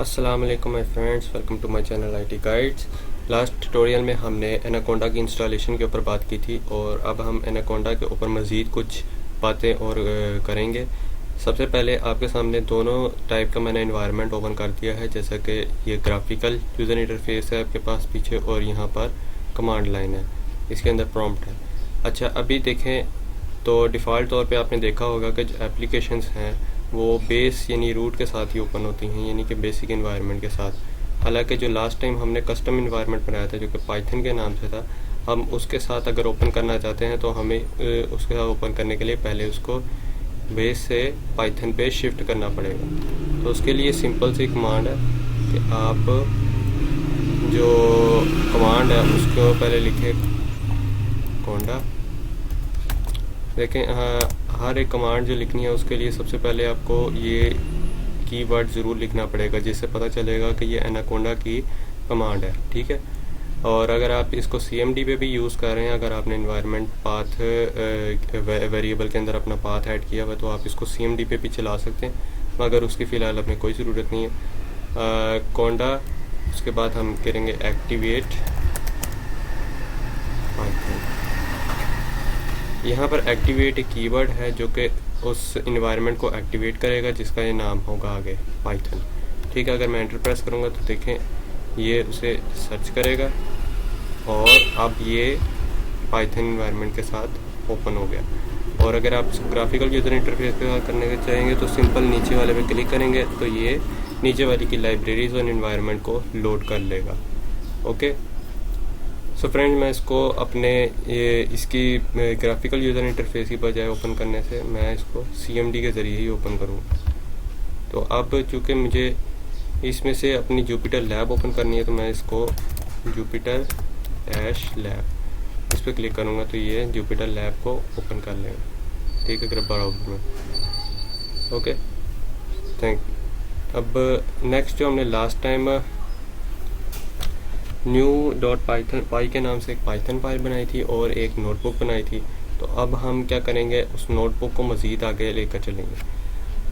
अस्सलाम वालेकुम my friends, welcome to my channel IT guides. Last tutorial में हमने एनाकोंडा की इंस्टॉलेशन के ऊपर बात की थी और अब हम एनाकोंडा के ऊपर मज़ीद कुछ बातें और करेंगे। सबसे पहले आपके सामने दोनों टाइप का मैंने एनवायरनमेंट ओपन कर दिया है, जैसा कि ये ग्राफिकल यूज़र इंटरफेस है आपके पास पीछे और यहाँ पर कमांड लाइन है, इसके अंदर प्रॉम्प्ट है। अच्छा, अभी देखें तो डिफ़ॉल्ट तौर पे आपने देखा होगा कि जो एप्लीकेशंस हैं वो बेस यानी रूट के साथ ही ओपन होती हैं, यानी कि बेसिक एनवायरनमेंट के साथ। हालांकि जो लास्ट टाइम हमने कस्टम एनवायरनमेंट बनाया था जो कि पाइथन के नाम से था, हम उसके साथ अगर ओपन करना चाहते हैं तो हमें उसके साथ ओपन करने के लिए पहले उसको बेस से पाइथन पे शिफ्ट करना पड़ेगा। तो उसके लिए सिंपल सी कमांड है कि आप जो कमांड है उसको पहले लिखें कोंडा। देखें, हर एक कमांड जो लिखनी है उसके लिए सबसे पहले आपको ये कीवर्ड ज़रूर लिखना पड़ेगा, जिससे पता चलेगा कि ये एनाकोंडा की कमांड है। ठीक है, और अगर आप इसको CMD पे भी यूज़ कर रहे हैं, अगर आपने इन्वायरमेंट पाथ वेरिएबल के अंदर अपना पाथ ऐड किया हुआ तो आप इसको CMD पे भी चला सकते हैं, मगर उसकी फ़िलहाल अपनी कोई ज़रूरत नहीं है। कोंडा, उसके बाद हम करेंगे एक्टिवेट पाइथन। यहाँ पर एक्टिवेट एक कीवर्ड है जो कि उस इन्वायरमेंट को एक्टिवेट करेगा, जिसका ये नाम होगा आगे पाइथन। ठीक है, अगर मैं एंटर प्रेस करूँगा तो देखें ये उसे सर्च करेगा और अब ये पाइथन इन्वायरमेंट के साथ ओपन हो गया। और अगर आप ग्राफिकल यूज़र इंटरफेस के साथ करने के चाहेंगे तो सिंपल नीचे वाले पे क्लिक करेंगे तो ये नीचे वाली की लाइब्रेरीज और इन्वायरमेंट को लोड कर लेगा। ओके, सो फ्रेंड, मैं इसको अपने इसकी ग्राफिकल यूज़र इंटरफेस की बजाय ओपन करने से मैं इसको CMD के ज़रिए ही ओपन करूँगा। तो अब चूँकि मुझे इसमें से अपनी जुपिटर लैब ओपन करनी है तो मैं इसको जुपिटर -लैब इस पर क्लिक करूँगा तो ये जुपिटर लैब को ओपन कर लेगा। ठीक है, ग्रब ब्राउज़र में। Okay, thank you. अब नेक्स्ट जो हमने लास्ट टाइम new.python पाई के नाम से एक पाइथन फाइल बनाई थी और एक नोटबुक बनाई थी, तो अब हम क्या करेंगे, उस नोटबुक को मज़ीद आगे लेकर चलेंगे।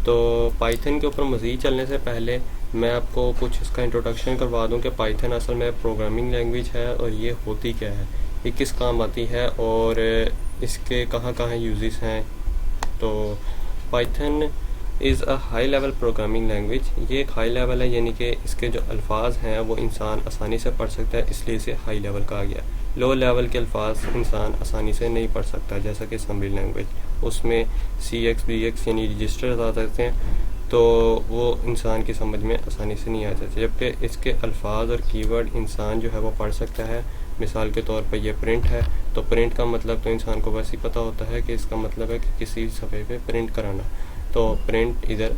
तो पाइथन के ऊपर मज़ीद चलने से पहले मैं आपको कुछ इसका इंट्रोडक्शन करवा दूं कि पाइथन असल में प्रोग्रामिंग लैंग्वेज है और ये होती क्या है, ये किस काम आती है और इसके कहाँ कहाँ यूजेस हैं। तो Python is a high level programming language. ये एक हाई लेवल है, यानी कि इसके जो अल्फाज हैं वो इंसान आसानी से पढ़ सकता है, इसलिए इसे हाई लेवल कहा गया। लो लेवल के अल्फाज इंसान आसानी से नहीं पढ़ सकता, जैसा कि असम्बली लैंग्वेज, उसमें CX BX यानी रजिस्टर्स आ सकते हैं, तो वो इंसान की समझ में आसानी से नहीं आ सकते, जबकि इसके अल्फाज और कीवर्ड इंसान जो है वो पढ़ सकता है। मिसाल के तौर पर ये प्रिंट है, तो प्रिंट का मतलब तो इंसान को वैसे ही पता होता है कि इसका मतलब है कि किसी सफ़े पे प्रिंट कराना। तो प्रिंट इधर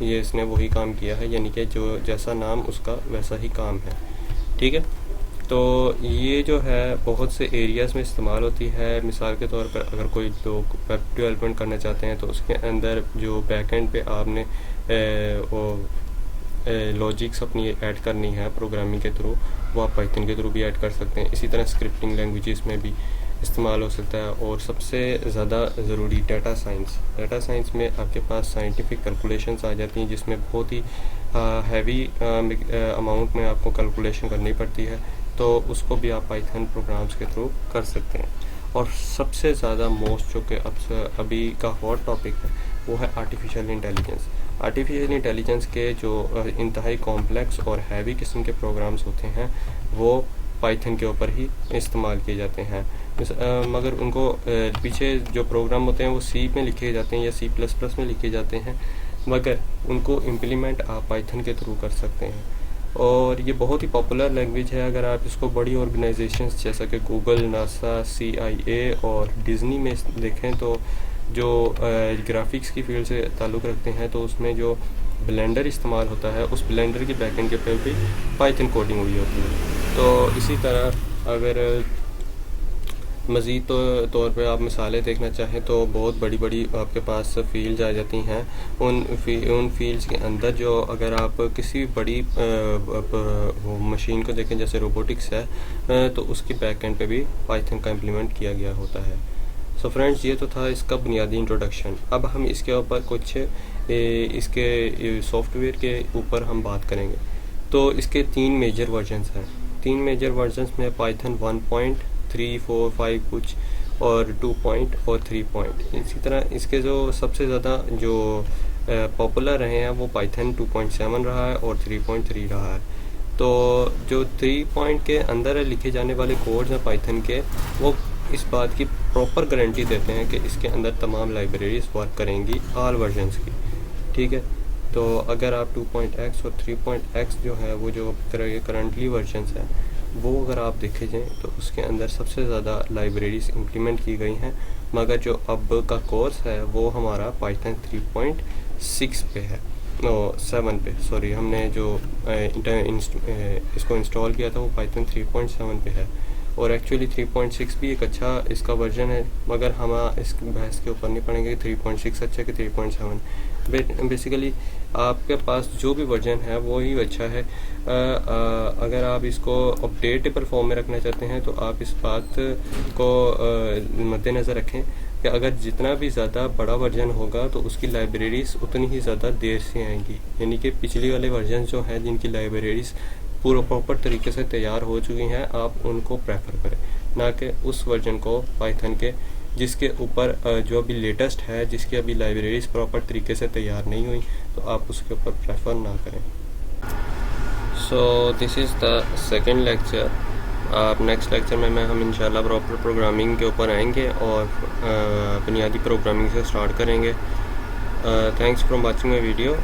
ये इसने वही काम किया है, यानी कि जो जैसा नाम उसका वैसा ही काम है। ठीक है, तो ये जो है बहुत से एरियाज़ में इस्तेमाल होती है। मिसाल के तौर पर अगर कोई लोग वेब डेवलपमेंट करना चाहते हैं तो उसके अंदर जो बैकएंड पे आपने वो लॉजिक्स अपनी ऐड करनी है प्रोग्रामिंग के थ्रू, वो आप पाइथन के थ्रू भी ऐड कर सकते हैं। इसी तरह स्क्रिप्टिंग लैंग्वेजेस में भी इस्तेमाल हो सकता है। और सबसे ज़्यादा ज़रूरी डाटा साइंस में आपके पास साइंटिफिक कैलकुलेशंस आ जाती हैं, जिसमें बहुत ही हैवी अमाउंट में आपको कैलकुलेशन करनी पड़ती है, तो उसको भी आप पाइथन प्रोग्राम्स के थ्रू कर सकते हैं। और सबसे ज़्यादा मोस्ट जो कि अभी का हॉट टॉपिक है वो है आर्टिफिशियल इंटेलिजेंस। आर्टिफिशियल इंटेलिजेंस के जो इंतहाई कॉम्प्लेक्स और हैवी किस्म के प्रोग्राम्स होते हैं वो पाइथन के ऊपर ही इस्तेमाल किए जाते हैं। मगर उनको पीछे जो प्रोग्राम होते हैं वो C में लिखे जाते हैं या C++ में लिखे जाते हैं, मगर उनको इम्प्लीमेंट आप पाइथन के थ्रू कर सकते हैं। और ये बहुत ही पॉपुलर लैंग्वेज है। अगर आप इसको बड़ी ऑर्गेनाइजेशंस जैसा कि गूगल, नासा, CIA और डिज़नी में देखें तो जो ग्राफिक्स की फील्ड से ताल्लुक़ रखते हैं, तो उसमें जो ब्लेंडर इस्तेमाल होता है उस ब्लेंडर की बैकएंड के ऊपर भी पाइथन कोडिंग हुई होती है। तो इसी तरह अगर मज़ीद तौर पे आप मिसालें देखना चाहें तो बहुत बड़ी बड़ी आपके पास फील्ड्स आ जाती हैं। उन फील्ड्स के अंदर जो अगर आप किसी बड़ी मशीन को देखें जैसे रोबोटिक्स है, तो उसकी बैक एंड पे भी पाइथन का इम्प्लीमेंट किया गया होता है। सो फ्रेंड्स, ये तो था इसका बुनियादी इंट्रोडक्शन। अब हम इसके ऊपर कुछ इसके सॉफ्टवेयर के ऊपर हम बात करेंगे। तो इसके 3 मेजर वर्जन्स हैं। 3 मेजर वर्जन्स में पाइथन 1.3, 4, 5 कुछ, और 2 पॉइंट और 3 पॉइंट। इसी तरह इसके जो सबसे ज़्यादा जो पॉपुलर रहे हैं वो पाइथन 2.7 रहा है और 3.3 रहा है। तो जो 3 पॉइंट के अंदर लिखे जाने वाले कोड्स हैं पाइथन के, वो इस बात की प्रॉपर गारंटी देते हैं कि इसके अंदर तमाम लाइब्रेरीज वर्क करेंगी ऑल वर्जन्स की। ठीक है, तो अगर आप 2.x और 3.x जो है वो जो करंटली वर्जन्स हैं वो अगर आप देखे जाएँ तो उसके अंदर सबसे ज़्यादा लाइब्रेरीज इम्प्लीमेंट की गई हैं, मगर जो अब का कोर्स है वो हमारा पाइथन 3.6 पे है, 7 पे, सॉरी, हमने जो इसको इंस्टॉल किया था वो पाइथन 3.7 पे है। और एक्चुअली 3.6 भी एक अच्छा इसका वर्जन है, मगर हम इस बहस के ऊपर नहीं पड़ेंगे कि 3.6 अच्छा कि 3.7। बेसिकली आपके पास जो भी वर्जन है वो ही अच्छा है। अगर आप इसको अपडेटेबल फॉर्म में रखना चाहते हैं तो आप इस बात को मद्देनज़र रखें कि अगर जितना भी ज़्यादा बड़ा वर्जन होगा तो उसकी लाइब्रेरीज़ उतनी ही ज़्यादा देर से आएंगी। यानी कि पिछली वाले वर्जन जो हैं जिनकी लाइब्रेरीज़ पूरा प्रॉपर तरीके से तैयार हो चुकी हैं, आप उनको प्रेफर करें, ना कि उस वर्जन को पाइथन के जिसके ऊपर जो अभी लेटेस्ट है, जिसकी अभी लाइब्रेरीज प्रॉपर तरीके से तैयार नहीं हुई, तो आप उसके ऊपर प्रेफर ना करें। So this is the second lecture. आप नेक्स्ट लेक्चर में हम इंशाल्लाह प्रॉपर प्रोग्रामिंग के ऊपर आएंगे और बुनियादी प्रोग्रामिंग से स्टार्ट करेंगे। Thanks for watching my video.